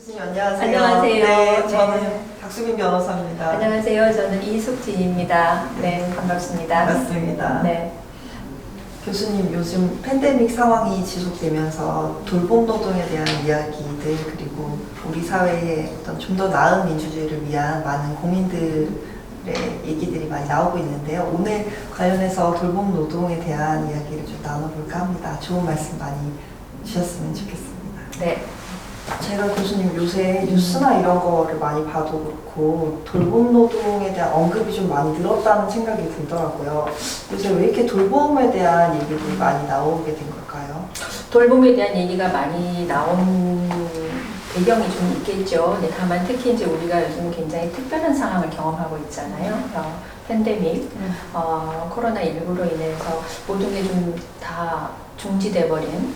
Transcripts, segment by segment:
교수님 안녕하세요. 안녕하세요. 네, 저는 박수빈 변호사입니다. 안녕하세요. 저는 이숙진입니다. 네, 반갑습니다. 맞습니다. 네. 교수님 요즘 팬데믹 상황이 지속되면서 돌봄 노동에 대한 이야기들 그리고 우리 사회의 어떤 좀 더 나은 민주주의를 위한 많은 고민들의 얘기들이 많이 나오고 있는데요. 오늘 관련해서 돌봄 노동에 대한 이야기를 좀 나눠볼까 합니다. 좋은 말씀 많이 주셨으면 좋겠습니다. 네. 제가 교수님 요새 뉴스나 이런 거를 많이 봐도 그렇고 돌봄 노동에 대한 언급이 좀 많이 늘었다는 생각이 들더라고요. 요새 왜 이렇게 돌봄에 대한 얘기들이 많이 나오게 된 걸까요? 돌봄에 대한 얘기가 많이 나온 배경이 좀 있겠죠. 네, 다만 특히 이제 우리가 요즘 굉장히 특별한 상황을 경험하고 있잖아요. 팬데믹, 코로나19로 인해서 모든 게 좀 다 중지돼 버린,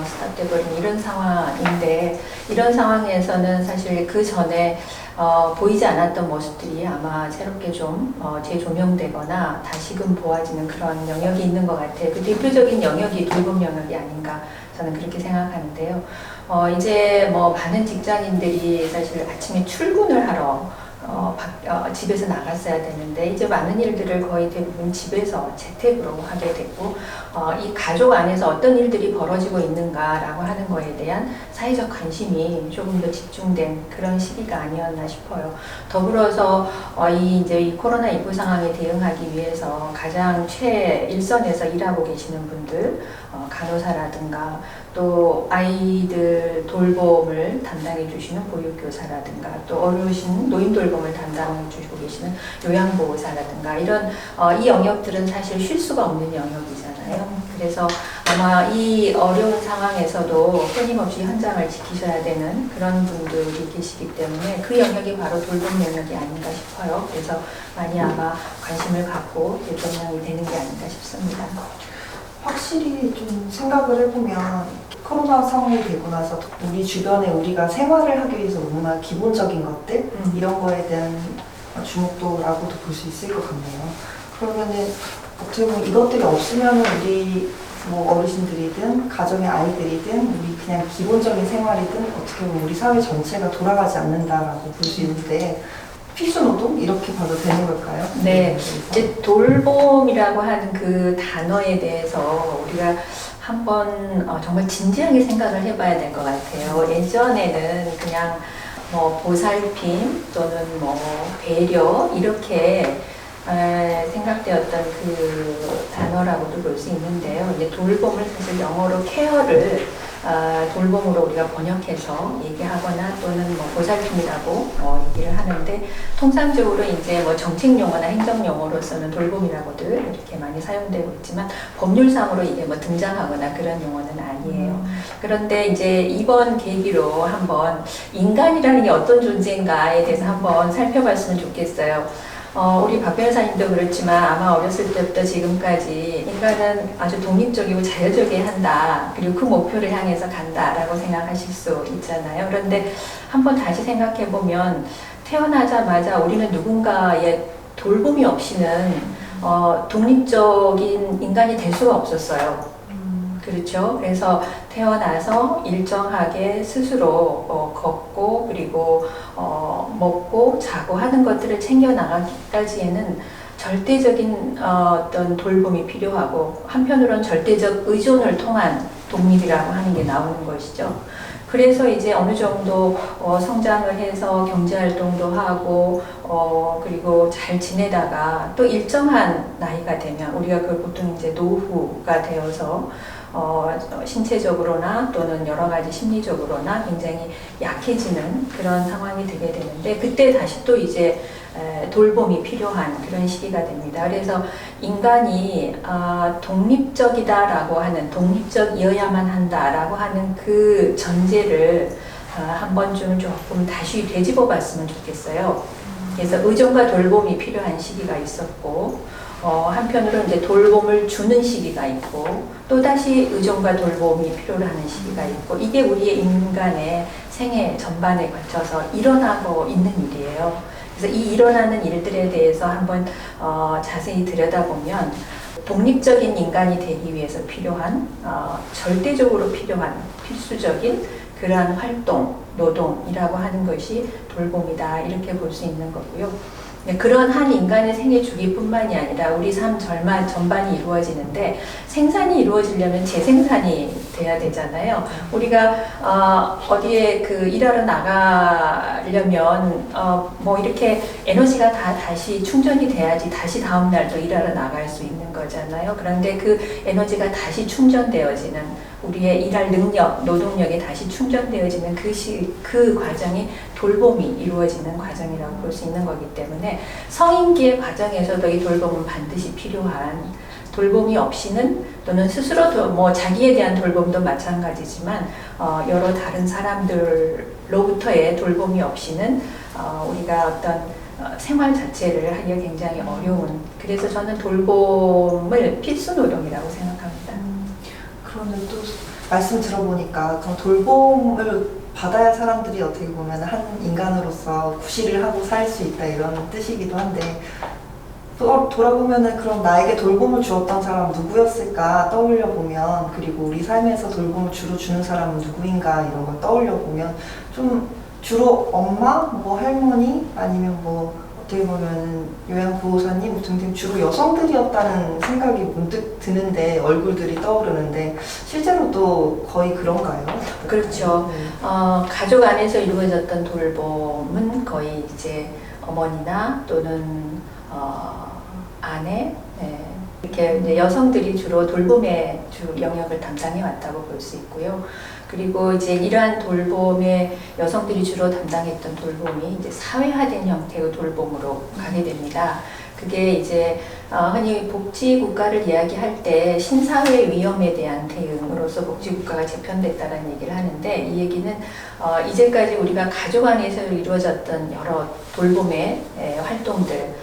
스탑돼 버린 이런 상황인데, 이런 상황에서는 사실 그 전에 보이지 않았던 모습들이 아마 새롭게 좀 재조명되거나 다시금 보아지는 그런 영역이 있는 것 같아요. 그 대표적인 영역이 돌봄 영역이 아닌가 저는 그렇게 생각하는데요. 이제 뭐 많은 직장인들이 사실 아침에 출근을 하러 집에서 나갔어야 되는데 이제 많은 일들을 거의 대부분 집에서 재택으로 하게 되고 이 가족 안에서 어떤 일들이 벌어지고 있는가라고 하는 거에 대한 사회적 관심이 조금 더 집중된 그런 시기가 아니었나 싶어요. 더불어서 이 코로나19 상황에 대응하기 위해서 가장 최일선에서 일하고 계시는 분들, 간호사라든가 또 아이들 돌봄을 담당해 주시는 보육교사라든가 또 어르신 노인 돌봄을 담당해 주시고 계시는 요양보호사라든가 이런 이 영역들은 사실 쉴 수가 없는 영역이잖아요. 그래서 아마 이 어려운 상황에서도 끊임없이 현장을 지키셔야 되는 그런 분들이 계시기 때문에 그 영역이 바로 돌봄 영역이 아닌가 싶어요. 그래서 많이 아마 관심을 갖고 대조명이 되는 게 아닌가 싶습니다. 확실히 좀 생각을 해보면 코로나 상황이 되고 나서 우리 주변에 우리가 생활을 하기 위해서 너무나 기본적인 것들 이런 거에 대한 주목도라고도 볼 수 있을 것 같네요. 그러면은 어떻게 보면 이것들이 없으면 우리 뭐 어르신들이든 가정의 아이들이든 우리 그냥 기본적인 생활이든 어떻게 보면 우리 사회 전체가 돌아가지 않는다라고 볼 수 있는데 필수 노동 이렇게 봐도 되는 걸까요? 네, 이제 돌봄이라고 하는 그 단어에 대해서 우리가 한번 정말 진지하게 생각을 해봐야 될 것 같아요. 예전에는 그냥 뭐 보살핌 또는 뭐 배려 이렇게 생각되었던 그 단어라고도 볼 수 있는데요. 이제 돌봄을 사실 영어로 케어를 돌봄으로 우리가 번역해서 얘기하거나 또는 뭐 보살핌이라고 얘기를 하는데 통상적으로 이제 뭐 정책 용어나 행정 용어로서는 돌봄이라고들 이렇게 많이 사용되고 있지만 법률상으로 이게 뭐 등장하거나 그런 용어는 아니에요. 그런데 이제 이번 계기로 한번 인간이라는 게 어떤 존재인가에 대해서 한번 살펴봤으면 좋겠어요. 우리 박 변호사님도 그렇지만 아마 어렸을 때부터 지금까지 인간은 아주 독립적이고 자율적이게 한다. 그리고 그 목표를 향해서 간다라고 생각하실 수 있잖아요. 그런데 한번 다시 생각해보면 태어나자마자 우리는 누군가의 돌봄이 없이는 독립적인 인간이 될 수가 없었어요. 그렇죠. 그래서 태어나서 일정하게 스스로 걷고 그리고 먹고 자고 하는 것들을 챙겨 나가기까지에는 절대적인 어떤 돌봄이 필요하고 한편으로는 절대적 의존을 통한 독립이라고 하는 게 나오는 것이죠. 그래서 이제 어느 정도 성장을 해서 경제활동도 하고 그리고 잘 지내다가 또 일정한 나이가 되면 우리가 그걸 보통 이제 노후가 되어서 신체적으로나 또는 여러 가지 심리적으로나 굉장히 약해지는 그런 상황이 되게 되는데 그때 다시 또 이제 돌봄이 필요한 그런 시기가 됩니다. 그래서 인간이 독립적이다라고 하는 독립적이어야만 한다라고 하는 그 전제를 한 번쯤 조금 다시 되짚어 봤으면 좋겠어요. 그래서 의존과 돌봄이 필요한 시기가 있었고 한편으로 이제 돌봄을 주는 시기가 있고 또다시 의존과 돌봄이 필요로 하는 시기가 있고 이게 우리의 인간의 생애 전반에 걸쳐서 일어나고 있는 일이에요. 그래서 이 일어나는 일들에 대해서 한번 자세히 들여다보면 독립적인 인간이 되기 위해서 필요한 절대적으로 필요한 필수적인 그러한 활동, 노동이라고 하는 것이 돌봄이다 이렇게 볼 수 있는 거고요. 그런 한 인간의 생애 주기뿐만이 아니라 우리 삶 전반이 이루어지는데 생산이 이루어지려면 재생산이 돼야 되잖아요. 우리가 어디에 일하러 나가려면 뭐 이렇게 에너지가 다 다시 충전이 돼야지 다시 다음 날도 일하러 나갈 수 있는 거잖아요. 그런데 그 에너지가 다시 충전되어지는 우리의 일할 능력, 노동력이 다시 충전되어지는 그 과정이 돌봄이 이루어지는 과정이라고 볼 수 있는 거기 때문에 성인기의 과정에서도 이 돌봄은 반드시 필요한, 돌봄이 없이는 또는 스스로 뭐 자기에 대한 돌봄도 마찬가지지만 여러 다른 사람들로부터의 돌봄이 없이는 우리가 어떤 생활 자체를 하기가 굉장히 어려운, 그래서 저는 돌봄을 필수 노동이라고 생각합니다. 그런데 또 말씀 들어보니까 그 돌봄을 받아야 할 사람들이 어떻게 보면 한 인간으로서 구실을 하고 살 수 있다 이런 뜻이기도 한데, 또 돌아보면은 그럼 나에게 돌봄을 주었던 사람은 누구였을까 떠올려 보면, 그리고 우리 삶에서 돌봄을 주로 주는 사람은 누구인가 이런 걸 떠올려 보면 좀 주로 엄마, 뭐 할머니, 아니면 뭐 어떻게 보면 요양보호사님 등등 주로 여성들이었다는 생각이 문득 드는데, 얼굴들이 떠오르는데 실제로도 거의 그런가요? 그렇죠. 가족 안에서 이루어졌던 돌봄은 거의 이제 어머니나 또는 아내, 이렇게 이제 여성들이 주로 돌봄의 주 영역을 담당해 왔다고 볼 수 있고요. 그리고 이제 이러한 돌봄에 여성들이 주로 담당했던 돌봄이 이제 사회화된 형태의 돌봄으로 가게 됩니다. 그게 이제 흔히 복지국가를 이야기할 때 신사회 위험에 대한 대응으로서 복지국가가 재편됐다는 얘기를 하는데, 이 얘기는 이제까지 우리가 가족 안에서 이루어졌던 여러 돌봄의 활동들,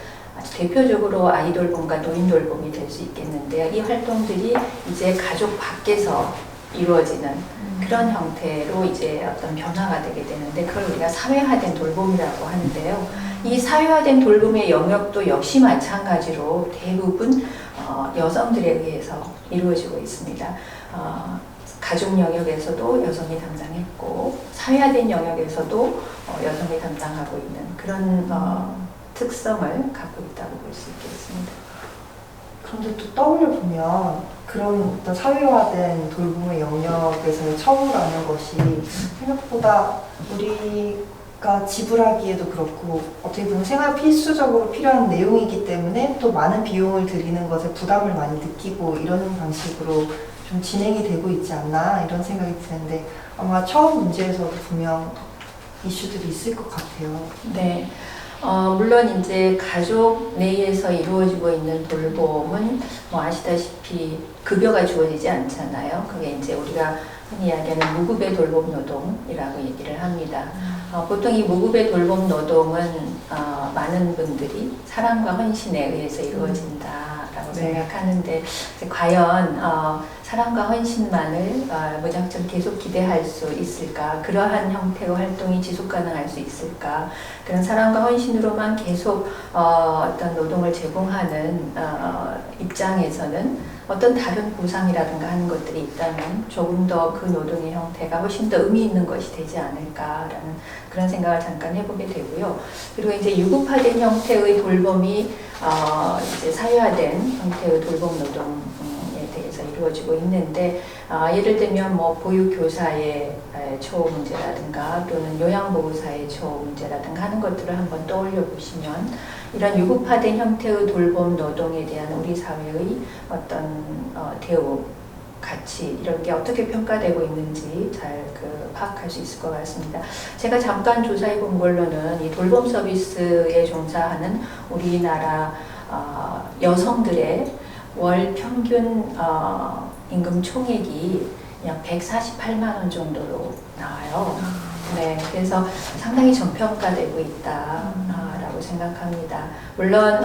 대표적으로 아이 돌봄과 노인 돌봄이 될 수 있겠는데요. 이 활동들이 이제 가족 밖에서 이루어지는 그런 형태로 이제 어떤 변화가 되게 되는데, 그걸 우리가 사회화된 돌봄이라고 하는데요. 이 사회화된 돌봄의 영역도 역시 마찬가지로 대부분 여성들에 의해서 이루어지고 있습니다. 가족 영역에서도 여성이 담당했고, 사회화된 영역에서도 여성이 담당하고 있는 그런 특성을 갖고 있다고 볼 수 있겠습니다. 그런데 또 떠올려 보면 그런 어떤 사회화된 돌봄의 영역에서의 처우라는 것이 생각보다 우리가 지불하기에도 그렇고 어떻게 보면 생활 필수적으로 필요한 내용이기 때문에 또 많은 비용을 들이는 것에 부담을 많이 느끼고 이런 방식으로 좀 진행이 되고 있지 않나 이런 생각이 드는데, 아마 처음 문제에서도 분명 이슈들이 있을 것 같아요. 네. 물론 이제 가족 내에서 이루어지고 있는 돌봄은 뭐 아시다시피 급여가 주어지지 않잖아요. 그게 이제 우리가 흔히 이야기하는 무급의 돌봄 노동이라고 얘기를 합니다. 보통 이 무급의 돌봄 노동은 많은 분들이 사랑과 헌신에 의해서 이루어진다라고 생각하는데, 과연 사랑과 헌신만을 무작정 계속 기대할 수 있을까? 그러한 형태의 활동이 지속 가능할 수 있을까? 그런 사랑과 헌신으로만 계속 어떤 노동을 제공하는 입장에서는 어떤 다른 보상이라든가 하는 것들이 있다면 조금 더 그 노동의 형태가 훨씬 더 의미 있는 것이 되지 않을까라는 그런 생각을 잠깐 해보게 되고요. 그리고 이제 유급화된 형태의 돌봄이 이제 사회화된 형태의 돌봄 노동에 대해서 이루어지고 있는데, 예를 들면 뭐 보육교사의 처우 문제라든가 또는 요양보호사의 처우 문제라든가 하는 것들을 한번 떠올려 보시면, 이런 유급화된 형태의 돌봄 노동에 대한 우리 사회의 어떤 대우, 가치 이런 게 어떻게 평가되고 있는지 잘 파악할 수 있을 것 같습니다. 제가 잠깐 조사해 본 걸로는 이 돌봄 서비스에 종사하는 우리나라 여성들의 월 평균 임금 총액이 약 148만 원 정도로 나와요. 네, 그래서 상당히 저평가되고 있다라고 생각합니다. 물론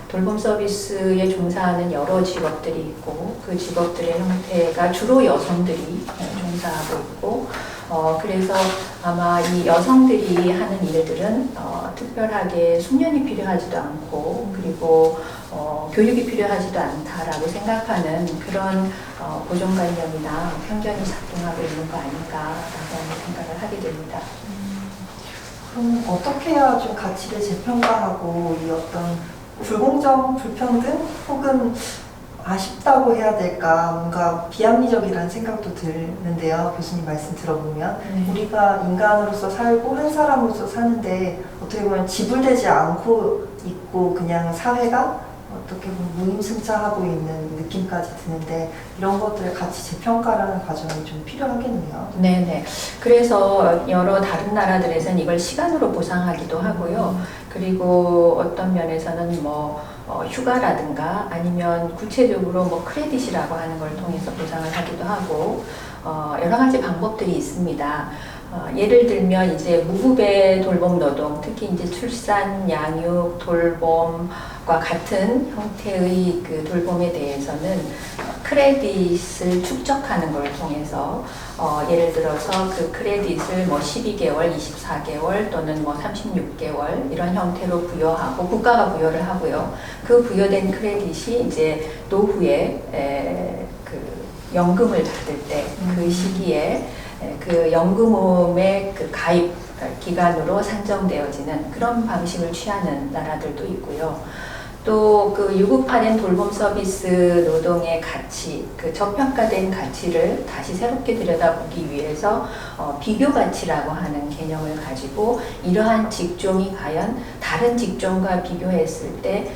돌봄 서비스에 종사하는 여러 직업들이 있고, 그 직업들의 형태가 주로 여성들이 종사하고 있고, 그래서 아마 이 여성들이 하는 일들은 특별하게 숙련이 필요하지도 않고, 그리고 교육이 필요하지도 않다라고 생각하는 그런 고정관념이나 편견이 작동하고 있는 거 아닌가라고 하는 생각을 하게 됩니다. 그럼 어떻게 해야 좀 가치를 재평가하고 이 어떤 불공정, 불평등 혹은 아쉽다고 해야 될까 뭔가 비합리적이라는 생각도 드는데요. 교수님 말씀 들어보면 우리가 인간으로서 살고 한 사람으로서 사는데 어떻게 보면 지불되지 않고 있고 그냥 사회가 어떻게 보면 무임승차하고 있는 느낌까지 드는데 이런 것들을 같이 재평가라는 과정이 좀 필요하겠네요. 네네. 그래서 여러 다른 나라들에서는 이걸 시간으로 보상하기도 하고요. 그리고 어떤 면에서는 휴가라든가 아니면 구체적으로 크레딧이라고 하는 걸 통해서 보상을 하기도 하고 여러 가지 방법들이 있습니다. 예를 들면 이제 무급의 돌봄 노동, 특히 이제 출산, 양육, 돌봄과 같은 형태의 그 돌봄에 대해서는 크레딧을 축적하는 걸 통해서 예를 들어서 그 크레딧을 12개월, 24개월 또는 36개월 이런 형태로 부여하고 국가가 부여를 하고요. 그 부여된 크레딧이 이제 노후에 그 연금을 받을 때 그 시기에 그 연금의 그 가입 기간으로 산정되어지는 그런 방식을 취하는 나라들도 있고요. 또 그 유급화된 돌봄 서비스 노동의 가치, 그 저평가된 가치를 다시 새롭게 들여다보기 위해서 비교 가치라고 하는 개념을 가지고 이러한 직종이 과연 다른 직종과 비교했을 때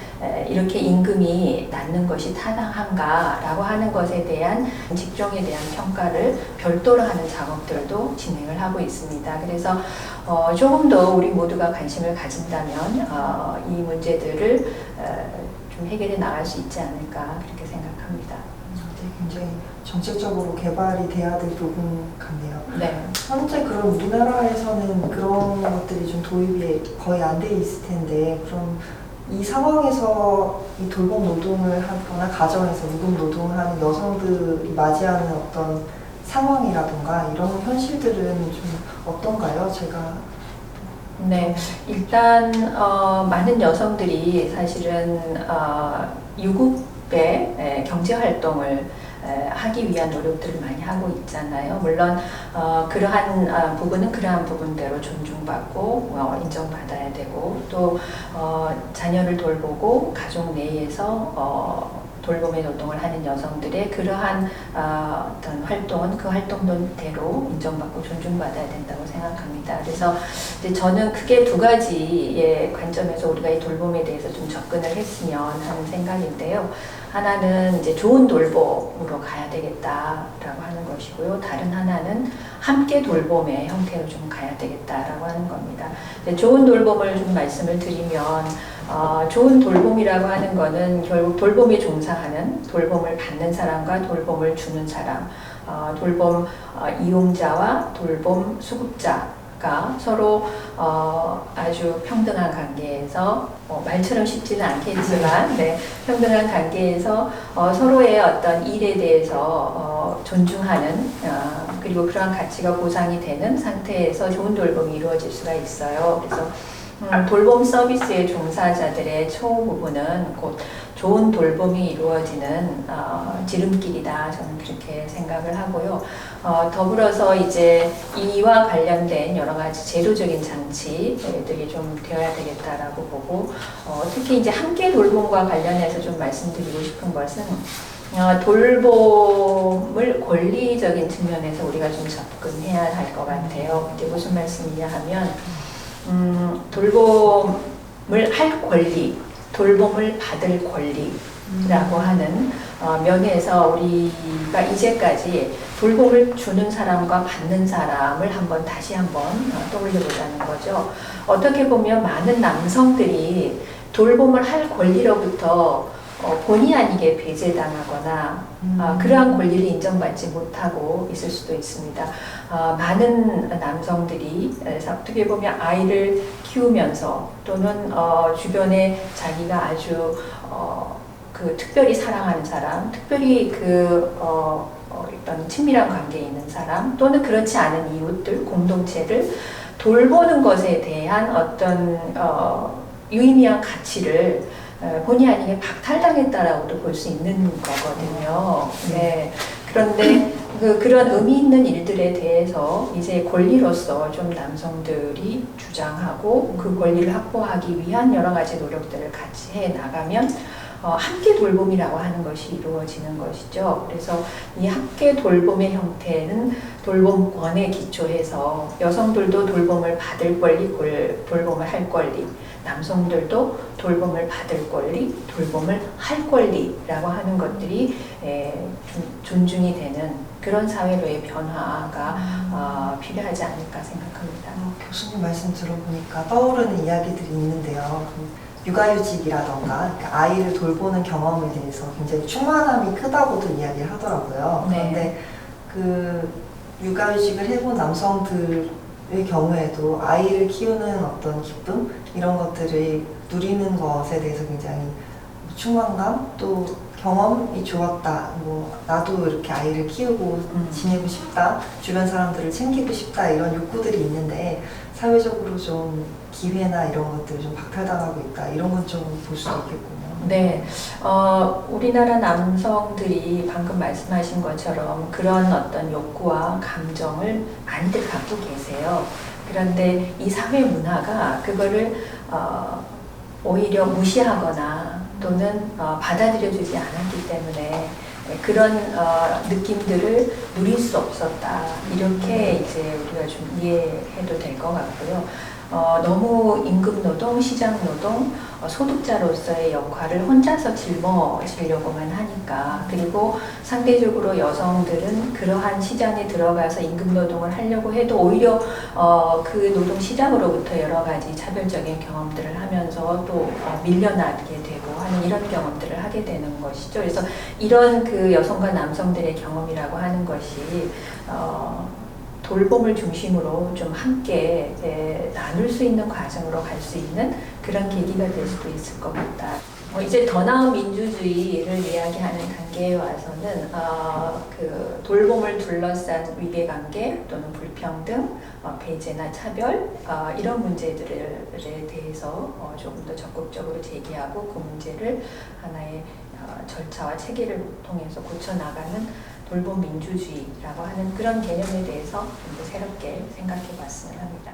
이렇게 임금이 낮는 것이 타당한가라고 하는 것에 대한 직종에 대한 평가를 별도로 하는 작업들도 진행을 하고 있습니다. 그래서 조금 더 우리 모두가 관심을 가진다면 이 문제들을 좀 해결해 나갈 수 있지 않을까 그렇게 생각합니다. 네, 굉장히 정책적으로 개발이 돼야 될 부분 같네요. 네. 현재 그럼 우리나라에서는 그런 것들이 좀 도입이 거의 안 돼 있을 텐데 그럼 이 상황에서 이 돌봄 노동을 하거나 가정에서 무급 노동을 하는 여성들이 맞이하는 어떤 상황이라던가 이런 현실들은 좀 어떤가요? 제가 네, 일단 많은 여성들이 사실은 유급의 경제 활동을 하기 위한 노력들을 많이 하고 있잖아요. 물론 그러한 부분은 그러한 부분대로 존중받고 인정받아야 되고 또 자녀를 돌보고 가족 내에서 돌봄의 노동을 하는 여성들의 그러한 어떤 활동은 그 활동대로 인정받고 존중받아야 된다고 생각합니다. 그래서 이제 저는 크게 두 가지의 관점에서 우리가 이 돌봄에 대해서 좀 접근을 했으면 하는 생각인데요. 하나는 이제 좋은 돌봄으로 가야 되겠다라고 하는 것이고요. 다른 하나는 함께 돌봄의 형태로 좀 가야 되겠다라고 하는 겁니다. 좋은 돌봄을 좀 말씀을 드리면 좋은 돌봄이라고 하는 거는 결국 돌봄에 종사하는 돌봄을 받는 사람과 돌봄을 주는 사람, 돌봄 이용자와 돌봄 수급자가 서로 아주 평등한 관계에서 말처럼 쉽지는 않겠지만 네, 평등한 관계에서 서로의 어떤 일에 대해서 존중하는 그리고 그러한 가치가 보상이 되는 상태에서 좋은 돌봄이 이루어질 수가 있어요. 그래서 돌봄 서비스의 종사자들의 처우 부분은 곧 좋은 돌봄이 이루어지는 지름길이다. 저는 그렇게 생각을 하고요. 더불어서 이제 이와 관련된 여러 가지 제도적인 장치들이 좀 되어야 되겠다라고 보고 특히 이제 함께 돌봄과 관련해서 좀 말씀드리고 싶은 것은 돌봄을 권리적인 측면에서 우리가 좀 접근해야 할 것 같아요. 이제 무슨 말씀이냐 하면 돌봄을 할 권리, 돌봄을 받을 권리라고 하는 면에서 우리가 이제까지 돌봄을 주는 사람과 받는 사람을 다시 한번 떠올려보자는 거죠. 어떻게 보면 많은 남성들이 돌봄을 할 권리로부터 본의 아니게 배제당하거나 그러한 권리를 인정받지 못하고 있을 수도 있습니다. 많은 남성들이 어떻게 보면 아이를 키우면서 또는 주변에 자기가 아주 그 특별히 사랑하는 사람, 특별히 어떤 친밀한 관계에 있는 사람 또는 그렇지 않은 이웃들, 공동체를 돌보는 것에 대한 어떤 유의미한 가치를 본의 아니게 박탈당했다라고도 볼 수 있는 거거든요. 네. 그런데 그런 의미 있는 일들에 대해서 이제 권리로서 좀 남성들이 주장하고 그 권리를 확보하기 위한 여러 가지 노력들을 같이 해 나가면 함께 돌봄이라고 하는 것이 이루어지는 것이죠. 그래서 이 함께 돌봄의 형태는 돌봄권에 기초해서 여성들도 돌봄을 받을 권리, 돌봄을 할 권리, 남성들도 돌봄을 받을 권리, 돌봄을 할 권리라고 하는 것들이 좀 존중이 되는 그런 사회로의 변화가 필요하지 않을까 생각합니다. 교수님 말씀 들어보니까 떠오르는 이야기들이 있는데요. 육아휴직이라던가 아이를 돌보는 경험에 대해서 굉장히 충만함이 크다고도 이야기를 하더라고요. 네. 그런데 그 육아휴직을 해본 남성들의 경우에도 아이를 키우는 어떤 기쁨 이런 것들을 누리는 것에 대해서 굉장히 충만감 또 경험이 좋았다. 뭐 나도 이렇게 아이를 키우고 지내고 싶다. 주변 사람들을 챙기고 싶다. 이런 욕구들이 있는데 사회적으로 좀 기회나 이런 것들이 좀 박탈당하고 있다. 이런 건 좀 볼 수 있겠군요. 네, 우리나라 남성들이 방금 말씀하신 것처럼 그런 어떤 욕구와 감정을 많이들 갖고 계세요. 그런데 이 사회 문화가 그거를 오히려 무시하거나 또는 받아들여주지 않았기 때문에 그런 느낌들을 누릴 수 없었다. 이렇게 이제 우리가 좀 이해해도 될 것 같고요. 너무 임금노동, 시장노동, 소득자로서의 역할을 혼자서 짊어지려고만 하니까 그리고 상대적으로 여성들은 그러한 시장에 들어가서 임금노동을 하려고 해도 오히려 그 노동시장으로부터 여러 가지 차별적인 경험들을 하면서 또 밀려나게 되고 하는 이런 경험들을 하게 되는 것이죠. 그래서 이런 그 여성과 남성들의 경험이라고 하는 것이 돌봄을 중심으로 좀 함께 나눌 수 있는 과정으로 갈 수 있는 그런 계기가 될 수도 있을 것 같다. 이제 더 나은 민주주의를 이야기하는 단계에 와서는 그 돌봄을 둘러싼 위계관계 또는 불평등, 배제나 차별 이런 문제들에 대해서 조금 더 적극적으로 제기하고 그 문제를 하나의 절차와 체계를 통해서 고쳐나가는 돌봄 민주주의라고 하는 그런 개념에 대해서 좀 더 새롭게 생각해 봤으면 합니다.